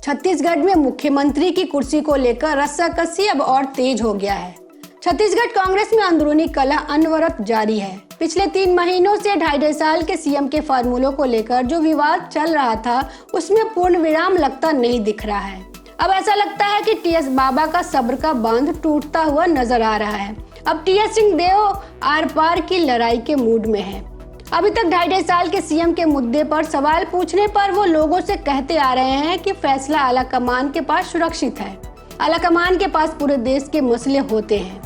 छत्तीसगढ़ में मुख्यमंत्री की कुर्सी को लेकर रस्साकसी अब और तेज हो गया है। छत्तीसगढ़ कांग्रेस में अंदरूनी कलह अनवरत जारी है। पिछले 3 महीनों से 2.5 साल के सीएम के फार्मूलों को लेकर जो विवाद चल रहा था, उसमें पूर्ण विराम लगता नहीं दिख रहा है। अब ऐसा लगता है कि टीएस बाबा का सब्र का बांध टूटता हुआ नजर आ रहा है। अब टीएस सिंहदेव आर पार की लड़ाई के मूड में है। अभी तक 2.5 साल के सीएम के मुद्दे पर सवाल पूछने पर वो लोगों से कहते आ रहे हैं कि फैसला आलाकमान के पास सुरक्षित है। आलाकमान के पास पूरे देश के मसले होते हैं,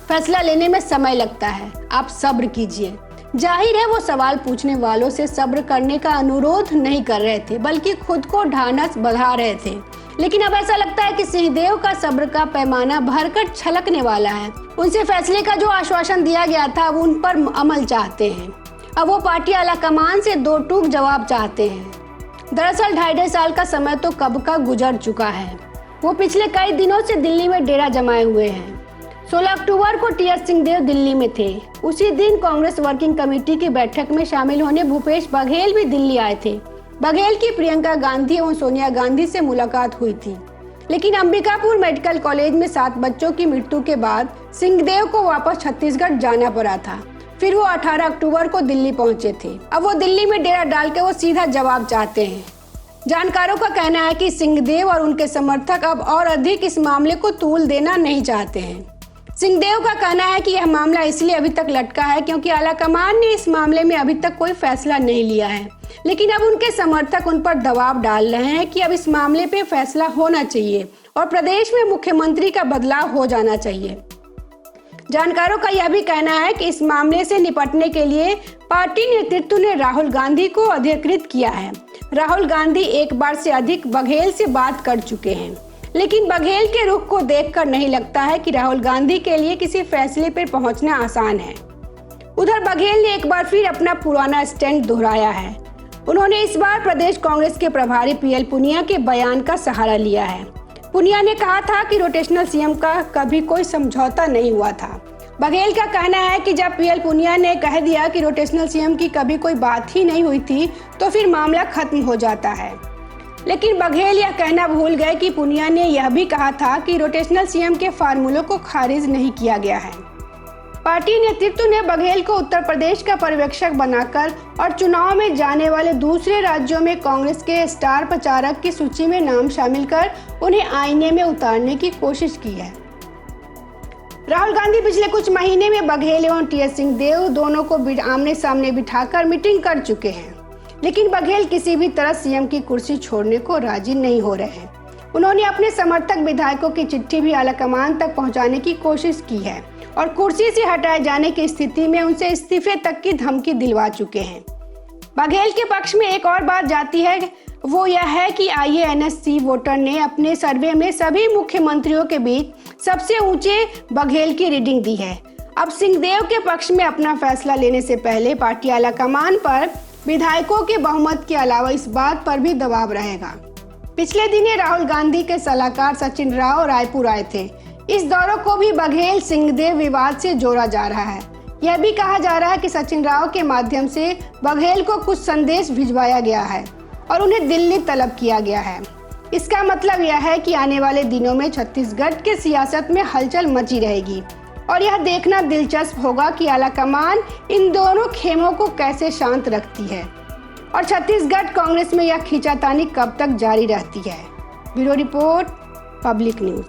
फैसला लेने में समय लगता है, आप सब्र कीजिए। जाहिर है वो सवाल पूछने वालों से सब्र करने का अनुरोध नहीं कर रहे थे, बल्कि खुद को ढांढस बढ़ा रहे थे। लेकिन अब ऐसा लगता है कि सिंहदेव का सब्र का पैमाना भरकर छलकने वाला है। उनसे फैसले का जो आश्वासन दिया गया था, वो उन पर अमल चाहते हैं। अब वो पार्टी आलाकमान से 2 टूक जवाब चाहते हैं। दरअसल 2.5 साल का समय तो कब का गुजर चुका है। वो पिछले कई दिनों से दिल्ली में डेरा जमाए हुए हैं। 16 अक्टूबर को टीएस सिंहदेव दिल्ली में थे। उसी दिन कांग्रेस वर्किंग कमेटी की बैठक में शामिल होने भूपेश बघेल भी दिल्ली आए थे। बघेल की प्रियंका गांधी और सोनिया गांधी से मुलाकात हुई थी। लेकिन अंबिकापुर मेडिकल कॉलेज में 7 बच्चों की मृत्यु के बाद सिंहदेव को वापस छत्तीसगढ़ जाना पड़ा था। फिर वो 18 अक्टूबर को दिल्ली पहुंचे थे। अब वो दिल्ली में डेरा डाल के वो सीधा जवाब चाहते हैं। जानकारों का कहना है कि सिंहदेव और उनके समर्थक अब और अधिक इस मामले को तूल देना नहीं चाहते हैं। सिंहदेव का कहना है कि यह मामला इसलिए अभी तक लटका है क्योंकि आलाकमान ने इस मामले में अभी तक कोई फैसला नहीं लिया है। लेकिन अब उनके समर्थक उन पर दबाव डाल रहे हैं कि अब इस मामले पे फैसला होना चाहिए और प्रदेश में मुख्यमंत्री का बदलाव हो जाना चाहिए। जानकारों का यह भी कहना है कि इस मामले से निपटने के लिए पार्टी नेतृत्व ने राहुल गांधी को अधिकृत किया है। राहुल गांधी एक बार से अधिक बघेल से बात कर चुके हैं, लेकिन बघेल के रुख को देखकर नहीं लगता है कि राहुल गांधी के लिए किसी फैसले पर पहुंचना आसान है। उधर बघेल ने एक बार फिर अपना पुराना स्टैंड दोहराया है। उन्होंने इस बार प्रदेश कांग्रेस के प्रभारी पीएल पुनिया के बयान का सहारा लिया है। पुनिया ने कहा था कि रोटेशनल सीएम का कभी कोई समझौता नहीं हुआ था। बघेल का कहना है कि जब पीएल पुनिया ने कह दिया कि रोटेशनल सीएम की कभी कोई बात ही नहीं हुई थी, तो फिर मामला खत्म हो जाता है। लेकिन बघेल यह कहना भूल गए कि पुनिया ने यह भी कहा था कि रोटेशनल सीएम के फार्मूलों को खारिज नहीं किया गया है। पार्टी नेतृत्व ने बघेल को उत्तर प्रदेश का पर्यवेक्षक बनाकर और चुनाव में जाने वाले दूसरे राज्यों में कांग्रेस के स्टार प्रचारक की सूची में नाम शामिल कर उन्हें आईने में उतारने की कोशिश की है। राहुल गांधी पिछले कुछ महीने में बघेल एवं टीएस सिंहदेव दोनों को आमने सामने बिठाकर मीटिंग कर चुके हैं, लेकिन बघेल किसी भी तरह सीएम की कुर्सी छोड़ने को राजी नहीं हो रहे हैं। उन्होंने अपने समर्थक विधायकों की चिट्ठी भी आलाकमान तक पहुंचाने की कोशिश की है और कुर्सी से हटाए जाने की स्थिति में उनसे इस्तीफे तक की धमकी दिलवा चुके हैं। बघेल के पक्ष में एक और बात जाती है, वो यह है कि IANS वोटर ने अपने सर्वे में सभी मुख्यमंत्रियों के बीच सबसे ऊंचे बघेल की रीडिंग दी है। अब सिंहदेव के पक्ष में अपना फैसला लेने से पहले पार्टी आलाकमान पर विधायकों के बहुमत के अलावा इस बात पर भी दबाव रहेगा। पिछले दिनों राहुल गांधी के सलाहकार सचिन राव रायपुर आए थे। इस दौरे को भी बघेल सिंहदेव विवाद से जोड़ा जा रहा है। यह भी कहा जा रहा है कि सचिन राव के माध्यम से बघेल को कुछ संदेश भिजवाया गया है और उन्हें दिल्ली तलब किया गया है। इसका मतलब यह है कि आने वाले दिनों में छत्तीसगढ़ के सियासत में हलचल मची रहेगी और यह देखना दिलचस्प होगा कि आलाकमान इन दोनों खेमों को कैसे शांत रखती है और छत्तीसगढ़ कांग्रेस में यह खींचातानी कब तक जारी रहती है। Bureau report, public news.